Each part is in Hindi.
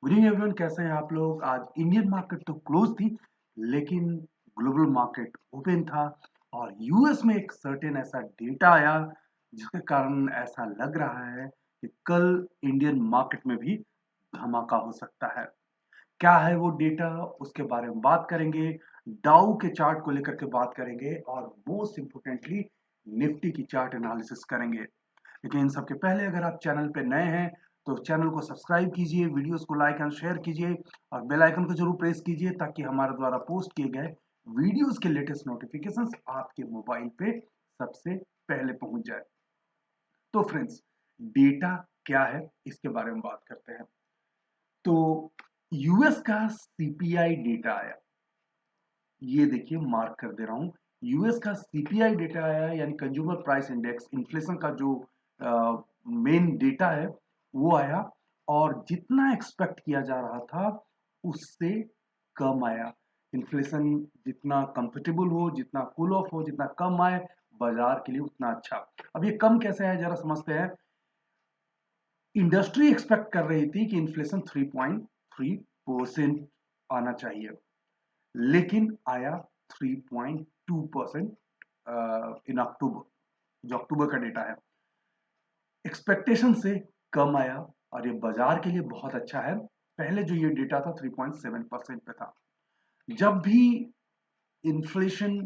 गुड इवनिंग एवरीवन, कैसे हैं आप लोग। आज इंडियन मार्केट तो क्लोज थी, लेकिन ग्लोबल मार्केट ओपन था। और यूएस में एक सर्टेन ऐसा डेटा आया जिसके कारण ऐसा लग रहा है कि कल इंडियन मार्केट में भी धमाका हो सकता है। क्या है वो डेटा, उसके बारे में बात करेंगे। डाउ के चार्ट को लेकर के बात करेंगे और मोस्ट इंपोर्टेंटली निफ्टी की चार्ट एनालिसिस करेंगे। लेकिन इन सबके पहले अगर आप चैनल पे नए हैं तो चैनल को सब्सक्राइब कीजिए, वीडियोस को लाइक एंड शेयर कीजिए और बेल आइकन को जरूर प्रेस कीजिए ताकि हमारे द्वारा पोस्ट किए गए वीडियोस के लेटेस्ट नोटिफिकेशंस आपके मोबाइल पे सबसे पहले पहुंच जाए। तो फ्रेंड्स, डेटा क्या है इसके बारे में बात करते हैं। तो यूएस का सीपीआई डेटा आया, ये देखिए मार्क कर दे रहा हूं। यूएस का सीपीआई डेटा आया, यानी कंज्यूमर प्राइस इंडेक्स, इन्फ्लेशन का जो मेन डेटा है वो आया। और जितना एक्सपेक्ट किया जा रहा था उससे कम आया। इन्फ्लेशन जितना कंफर्टेबल हो, जितना कूल ऑफ हो, जितना कम आए बाजार के लिए उतना अच्छा। अब ये कम कैसे है जरा समझते हैं। इंडस्ट्री एक्सपेक्ट कर रही थी कि इन्फ्लेशन 3.3% आना चाहिए, लेकिन आया 3.2% इन अक्टूबर। जो अक्टूबर का डेटा है एक्सपेक्टेशन से कम आया और ये बाजार के लिए बहुत अच्छा है। पहले जो ये डेटा था 3.7% पे था। जब भी इन्फ्लेशन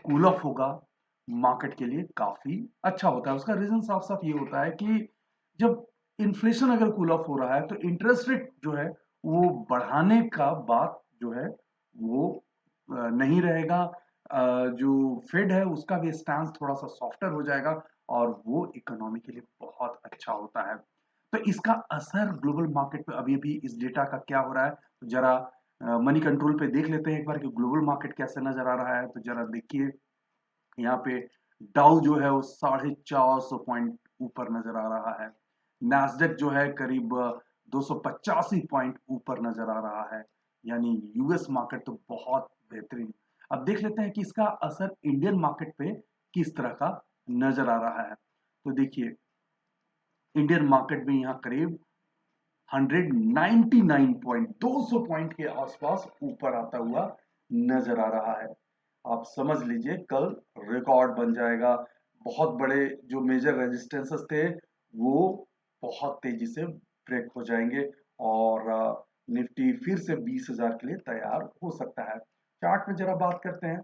कूल ऑफ होगा मार्केट के लिए काफी अच्छा होता है। उसका रीजन साफ साफ ये होता है कि जब इन्फ्लेशन अगर कूल ऑफ हो रहा है तो इंटरेस्ट रेट जो है वो बढ़ाने का बात जो है वो नहीं रहेगा। जो फेड है उसका भी स्टैंस थोड़ा सा सॉफ्टर हो जाएगा और वो इकोनॉमी के लिए बहुत अच्छा होता है। तो इसका असर ग्लोबल मार्केट पे अभी भी इस डेटा का क्या हो रहा है, तो जरा मनी कंट्रोल पे देख लेते हैं एक बार कि ग्लोबल मार्केट कैसे नजर आ रहा है। तो जरा देखिए, यहाँ पे डाउ जो है वो 450 पॉइंट ऊपर नजर आ रहा है। नैस्डैक जो है करीब 285 पॉइंट ऊपर नजर आ रहा है। यानी यूएस मार्केट तो बहुत बेहतरीन। अब देख लेते हैं कि इसका असर इंडियन मार्केट पे किस तरह का नजर आ रहा है। तो देखिए, इंडियन मार्केट में यहाँ करीब 199 पॉइंट, 200 पॉइंट के आसपास ऊपर आता हुआ नजर आ रहा है। आप समझ लीजिए कल रिकॉर्ड बन जाएगा। बहुत बड़े जो मेजर रेजिस्टेंसेस थे वो बहुत तेजी से ब्रेक हो जाएंगे और निफ्टी फिर से 20,000 के लिए तैयार हो सकता है। चार्ट में जरा बात करते हैं।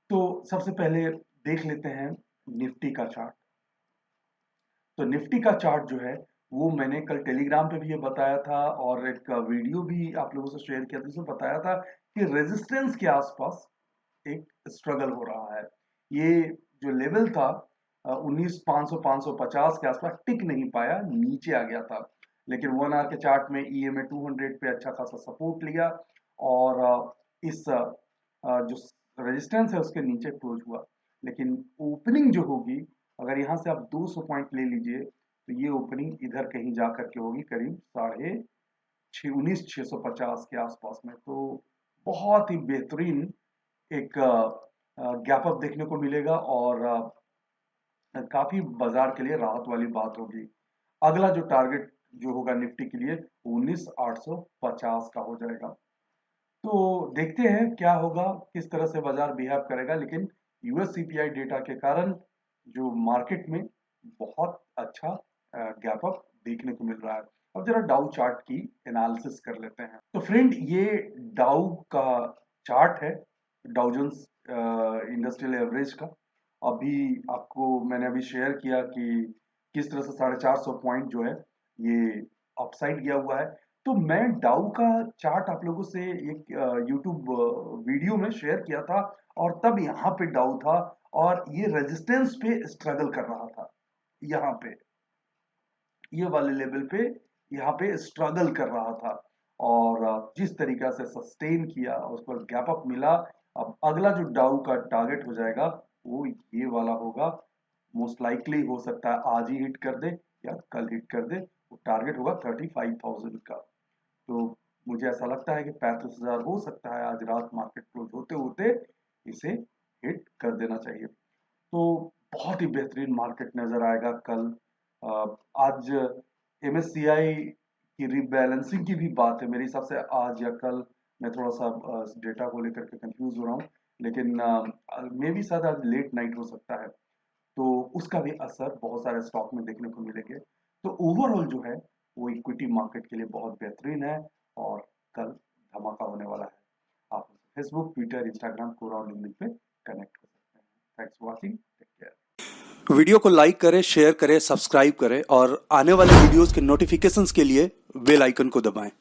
तो सबसे पहले देख लेते हैं निफ्टी का चार्ट। तो निफ्टी का चार्ट जो है वो मैंने कल टेलीग्राम पे भी ये बताया था और एक वीडियो भी आप लोगों से शेयर किया था, जिसमें बताया था कि रेजिस्टेंस के आसपास एक स्ट्रगल हो रहा है। ये जो लेवल था 19,500 550 के आसपास टिक नहीं पाया, नीचे आ गया था। लेकिन 1 आवर के चार्ट में ईएमए 200 पे अच्छा खासा सपोर्ट लिया और इस जो रेजिस्टेंस है उसके नीचे क्लोज हुआ। लेकिन ओपनिंग जो होगी, अगर यहाँ से आप 200 पॉइंट ले लीजिए तो ये ओपनिंग इधर कहीं जा करके होगी करीब साढ़े 19,650 के आसपास में। तो बहुत ही बेहतरीन एक गैप अप देखने को मिलेगा और काफी बाजार के लिए राहत वाली बात होगी। अगला जो टारगेट जो होगा निफ्टी के लिए 19,850 का हो जाएगा। तो देखते हैं क्या होगा, किस तरह से बाजार बिहेव करेगा। लेकिन यूएस सीपीआई डेटा के कारण जो मार्केट में बहुत अच्छा गैप अप देखने को मिल रहा है। अब जरा डाउ चार्ट की एनालिसिस कर लेते हैं। तो फ्रेंड, ये डाउ का चार्ट है, डाउजेंस इंडस्ट्रियल एवरेज का। अभी आपको मैंने अभी शेयर किया कि किस तरह से 450 पॉइंट जो है ये अपसाइड गया हुआ है। तो मैं डाउ का चार्ट आप लोगों से एक यूट्यूब वीडियो में शेयर किया था और तब यहाँ पे डाउ था और ये रेजिस्टेंस पे स्ट्रगल कर रहा था। यहाँ पे ये वाले लेवल पे यहाँ पे स्ट्रगल कर रहा था और जिस तरीका से सस्टेन किया उस पर गैप अप मिला। अब अगला जो डाउ का टारगेट हो जाएगा वो ये वाला होगा। मोस्ट लाइकली हो सकता है आज ही हिट कर दे या कल हिट कर दे। वो टारगेट होगा 35,000 का। तो मुझे ऐसा लगता है कि 35,000 हो सकता है आज रात मार्केट क्लोज होते होते इसे हिट कर देना चाहिए। तो बहुत ही बेहतरीन मार्केट नजर आएगा कल। आज एमएससीआई कि रीबैलेंसिंग की भी बात है। मेरे हिसाब से आज या कल, मैं थोड़ा-सा डेटा को लेकर के कन्फ्यूज़ हो रहा हूँ, लेकिन मे बी शायद आज लेट नाइट हो सकता है। तो उसका भी असर बहुत सारे स्टॉक में देखने को मिलेंगे। तो ओवरऑल जो है, वो इक्विटी मार्केट के लिए बहुत बेहतरीन है और कल धमाका होने वाला है। आप फेसबुक, ट्विटर, इंस्टाग्राम, कोरा और लिंक्डइन पे कनेक्ट हो सकते हैं। Thanks for watching, take care. Video को लाइक करें, शेयर करें, सब्सक्राइब करें और आने वाले वीडियोस के नोटिफिकेशंस के लिए बेल आइकन को दबाएं।